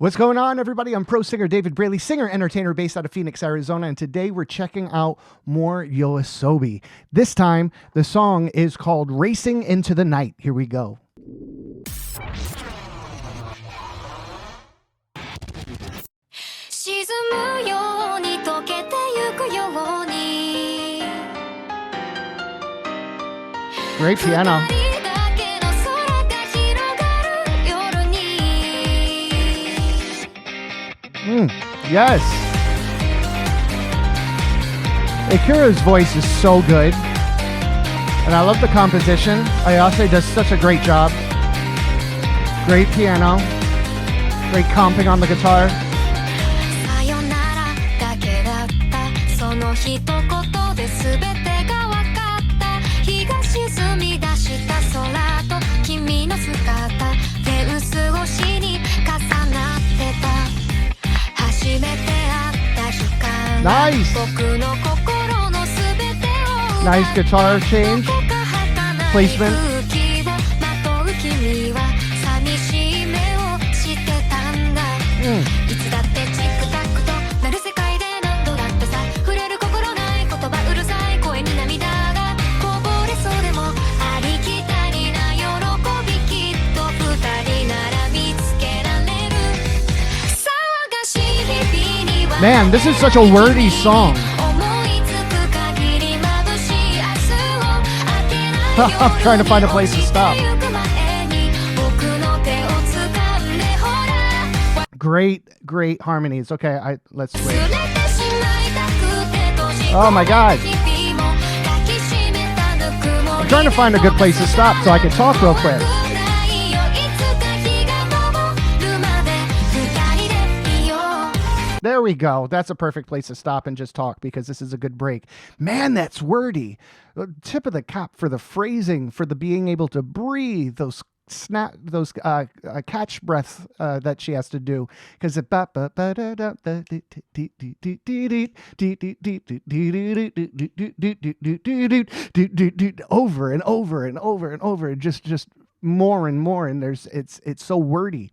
What's going on, everybody? I'm pro singer David Braley, singer-entertainer based out of Phoenix, Arizona, and today we're checking out more Yoasobi. This time, the song is called Racing into the Night. Here we go. Great piano. Yes. Akira's voice is so good. And I love the composition. Ayase does such a great job. Great piano. Great comping on the guitar. Nice. Nice guitar change. Placement. Man, this is such a wordy song. I'm trying to find a place to stop. Great harmonies. Okay, let's wait. Oh my God. I'm trying to find a good place to stop so I can talk real quick. There we go. That's a perfect place to stop and just talk because this is a good break. Man, that's wordy. Tip of the cap for the phrasing, for the being able to breathe, those catch breaths that she has to do, because it over and over and over and over, just more and more, and it's so wordy.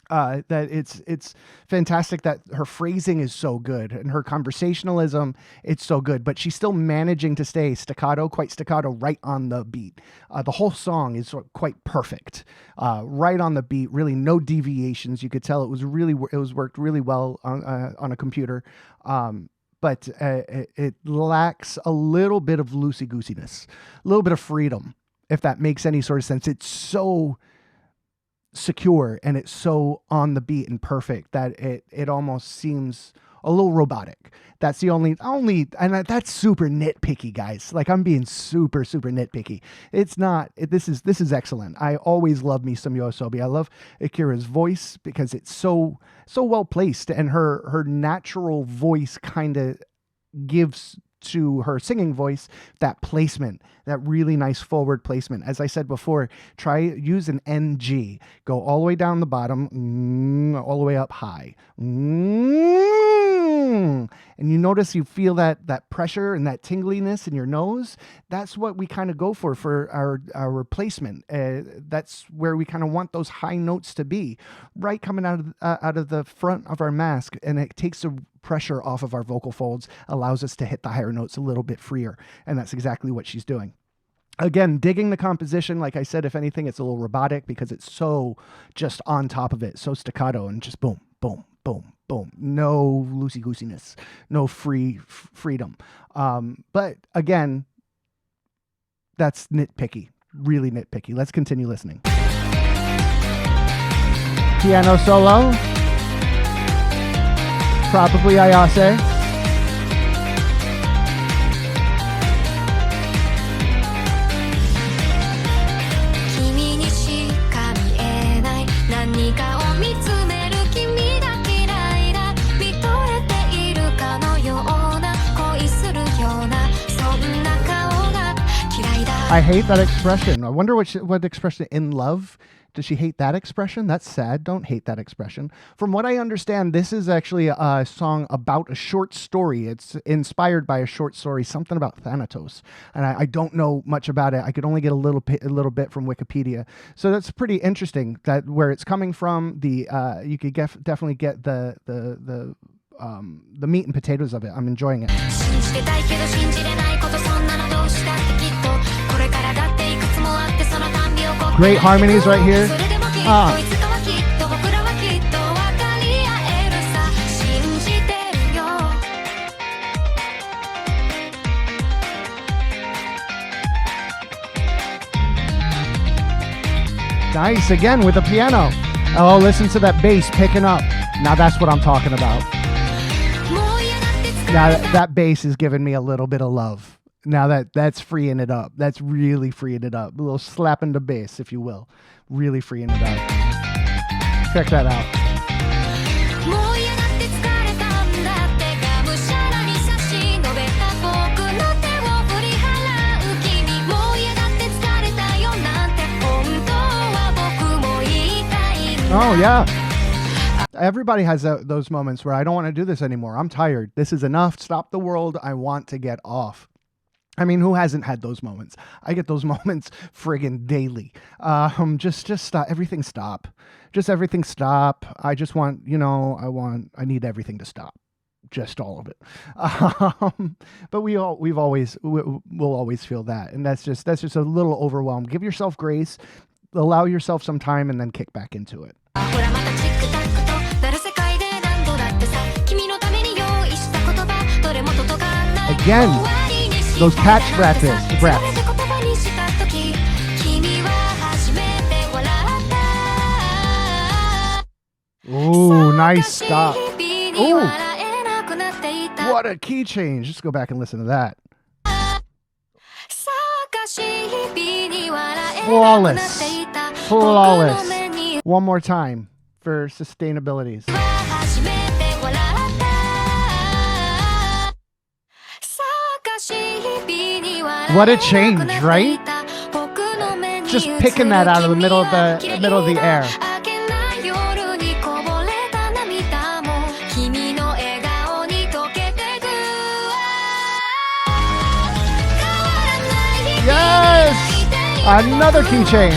That it's fantastic that her phrasing is so good and her conversationalism, it's so good, but she's still managing to stay quite staccato right on the beat. The whole song is quite perfect, right on the beat, really no deviations. You could tell it was worked really well on a computer, but it lacks a little bit of loosey-goosiness, a little bit of freedom, if that makes any sort of sense. It's so secure and it's so on the beat and perfect that it almost seems a little robotic. That's the only and that's super nitpicky, guys. Like, I'm being super nitpicky. It's not. This is excellent. I always love me some Yoasobi. I love Akira's voice because it's so well placed, and her natural voice kind of gives to her singing voice that placement, that really nice forward placement. As I said before, use an NG. Go all the way down the bottom, all the way up high. And you notice, you feel that pressure and that tingliness in your nose. That's what we kind of go for our placement. That's where we kind of want those high notes to be, right coming out of the front of our mask, and it takes the pressure off of our vocal folds, allows us to hit the higher notes a little bit freer, and that's exactly what she's doing. Again, digging the composition. Like I said, if anything, it's a little robotic because it's so just on top of it, so staccato, and just boom, boom, boom, boom. No loosey-goosiness, no freedom. But again, that's nitpicky, really nitpicky. Let's continue listening. Piano solo. Probably Ayase. I hate that expression. I wonder what expression, in love. Does she hate that expression? That's sad. Don't hate that expression. From what I understand, this is actually a song about a short story. It's inspired by a short story, something about Thanatos. And I don't know much about it. I could only get a little bit from Wikipedia. So that's pretty interesting that where it's coming from. You could definitely get the meat and potatoes of it. I'm enjoying it. Great harmonies right here. Nice, again with the piano. Oh, listen to that bass picking up. Now that's what I'm talking about. Now that bass is giving me a little bit of love. Now that's freeing it up. That's really freeing it up. A little slap in the bass, if you will. Really freeing it up. Check that out. Oh, yeah. Everybody has those moments where I don't want to do this anymore. I'm tired. This is enough. Stop the world. I want to get off. I mean, who hasn't had those moments? I get those moments friggin' daily. Just stop. Everything stop. Just everything stop. I just want, I need everything to stop. Just all of it. But we'll always feel that. And that's just a little overwhelmed. Give yourself grace, allow yourself some time, and then kick back into it. Again, those catch breaths. Ooh, nice stop. Ooh, what a key change. Just go back and listen to that. Flawless. One more time for sustainabilities. What a change, right? Just picking that out of the middle of the air. Yes! Another key change.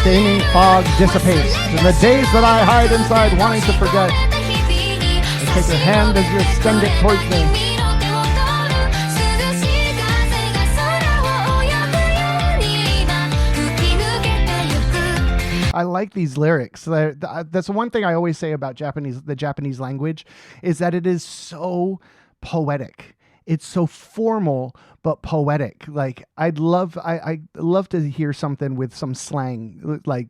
Steaming fog dissipates. In the days that I hide inside wanting to forget, I take your hand as you extend it towards me. I like these lyrics. That's the one thing I always say about the Japanese language, is that it is so poetic. It's so formal but poetic. Like I'd love to hear something with some slang, like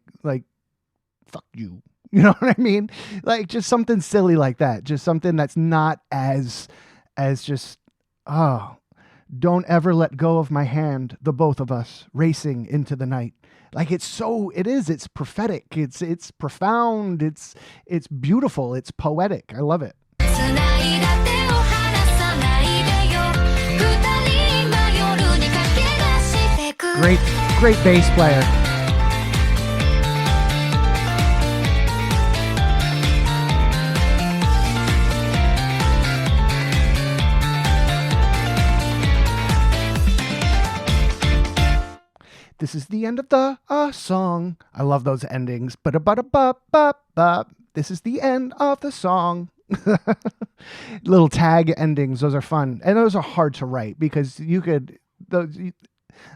fuck you. You know what I mean? Like just something silly like that. Just something that's not as just don't ever let go of my hand, the both of us racing into the night. Like it's prophetic. It's profound. It's beautiful. It's poetic. I love it. Great bass player. This is the end of the song. I love those endings. This is the end of the song. Little tag endings. Those are fun. And those are hard to write because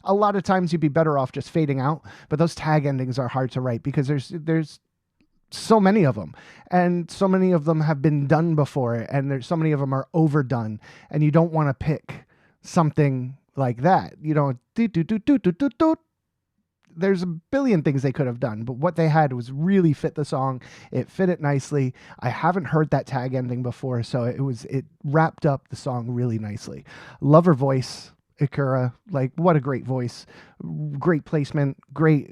a lot of times you'd be better off just fading out. But those tag endings are hard to write because there's so many of them. And so many of them have been done before. And there's so many of them are overdone. And you don't want to pick something like that. You know, there's a billion things they could have done, but what they had was really fit the song. It fit it nicely. I haven't heard that tag ending before, so it wrapped up the song really nicely. Love her voice, Ikura. Like, what a great voice. Great placement, great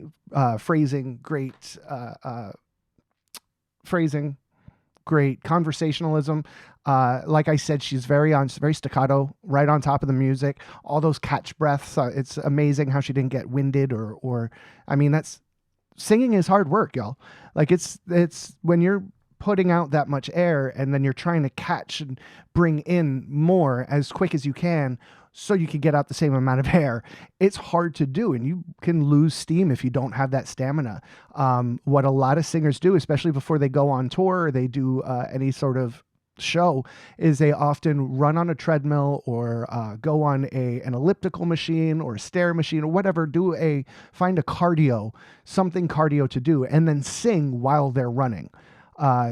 phrasing, great phrasing, great conversationalism. Like I said, she's very staccato, right on top of the music. All those catch breaths. It's amazing how she didn't get winded or. I mean, that's singing is hard work, y'all. Like it's when you're putting out that much air and then you're trying to catch and bring in more as quick as you can so you can get out the same amount of air. It's hard to do, and you can lose steam if you don't have that stamina. What a lot of singers do, especially before they go on tour or they do any sort of show, is they often run on a treadmill or go on an elliptical machine or a stair machine or whatever, find a cardio, something cardio to do, and then sing while they're running.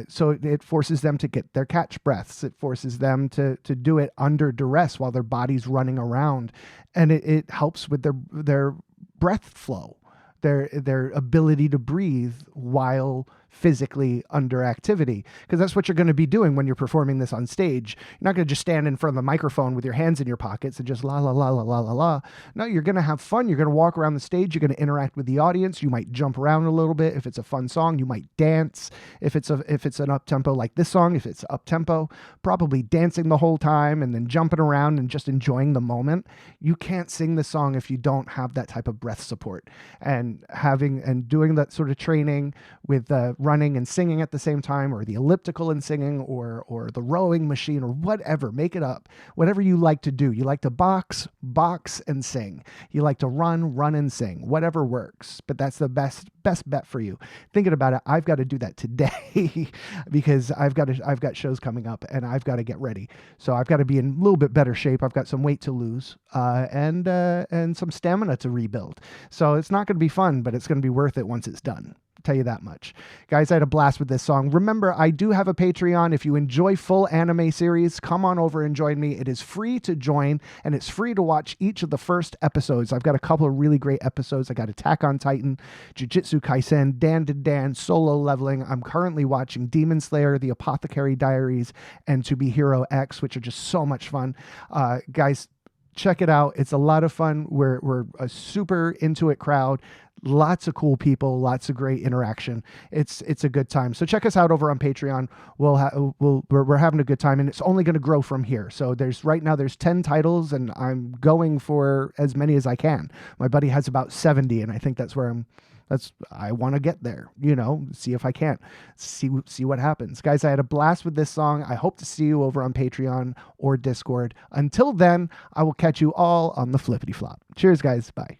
So it forces them to get their catch breaths. It forces them to do it under duress while their body's running around. And it helps with their breath flow, their ability to breathe while physically under activity, because that's what you're going to be doing when you're performing this on stage. You're not going to just stand in front of the microphone with your hands in your pockets and just la la la la la la la. No, you're going to have fun. You're going to walk around the stage. You're going to interact with the audience. You might jump around a little bit if it's a fun song. You might dance if it's an up tempo like this song. If it's up tempo, probably dancing the whole time and then jumping around and just enjoying the moment. You can't sing the song if you don't have that type of breath support, and doing that sort of training with running and singing at the same time, or the elliptical and singing, or the rowing machine, or whatever. Make it up. Whatever you like to do. You like to box and sing. You like to run and sing. Whatever works. But that's the best bet for you. Thinking about it, I've got to do that today because I've got shows coming up and I've got to get ready. So I've got to be in a little bit better shape. I've got some weight to lose and some stamina to rebuild. So it's not going to be fun, but it's going to be worth it once it's done. Tell you that much. Guys, I had a blast with this song. Remember, I do have a Patreon. If you enjoy full anime series, come on over and join me. It is free to join, and it's free to watch each of the first episodes. I've got a couple of really great episodes. I got Attack on Titan, Jujutsu Kaisen, Dan to Dan, Solo Leveling. I'm currently watching Demon Slayer, The Apothecary Diaries, and To Be Hero X, which are just so much fun. Guys, check it out. It's a lot of fun. We're a super into it crowd. Lots of cool people, lots of great interaction. It's a good time. So check us out over on Patreon. We're having a good time, and it's only going to grow from here. So right now there's 10 titles, and I'm going for as many as I can. My buddy has about 70, and I think that's where I want to get there, see if I can't see what happens. Guys, I had a blast with this song. I hope to see you over on Patreon or Discord. Until then, I will catch you all on the flippity flop. Cheers, guys. Bye.